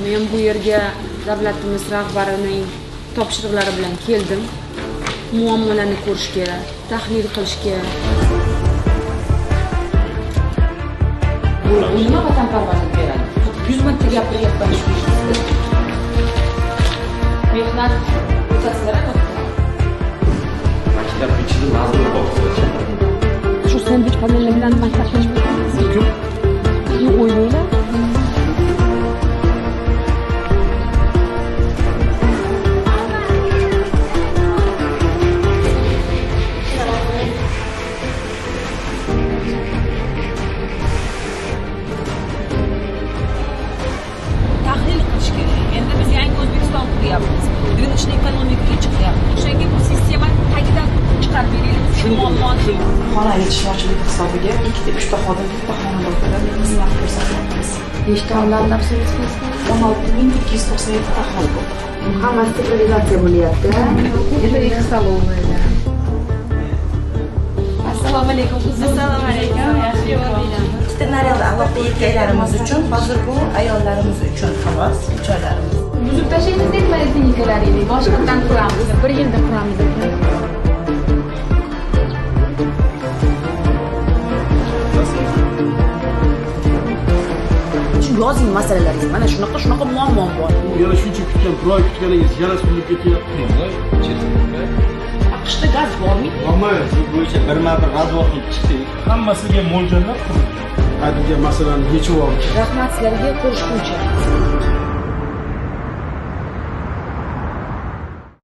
Men bu yerga davlatimiz rahbarining topshiriqlari bilan keldim. Muammolarni ko'rishga, tahlil qilishga. Bu nima vatanparvarlik beradi? 100 marta gapiryapman shu ishni. Mehnat o'tasizlar-ku. Maktab ichida mazmun bo'lsa. Shu sandvich paneli bilan maktabga chiqamiz. Mumkin. Ne o'ylaylar? Tahlil qilish kerak. Endi biz yangi O'zbekiston quryapmiz. Rыночный ekonomikaga chiqyapmiz. O'shanga bu sistema tagidan chiqarib beraylik. Shu muammoni Xona yetishmovchilik hisobiga 2-3 ta xodim bitta xonadonda xizmat ko'rsatyapmiz. Nechta onlarni absolyutsiz? 16.297 ta aholi bor. Hammasi sterilizatsiya bo'lyapti. Endi stolовая. Assalomu alaykum. Assalomu alaykum. Yaxshi bo'ldinglar. Ikkita naryad aloqa erkaklarimiz uchun, hozir bu ayollarimiz uchun xolos joylarimiz. Buzib tashlaymiz deyman klinikalaringizni. Boshqatdan quramiz. 1 yilda quramiz. Yozing masalalaringiz. Mana shunaqa muammo bor. Yana shuncha kutgan, bir oy kutganingiz yana so'lib ketyapti. Qishda gaz bormi? Bo'lmaydi. Shu bo'yicha birma-bir razvodlik chiqdi. Hammasiga mo'ljallab qurilgan. Hadga masalani yechib oldik. Rahmat sizlarga ko'rishguncha.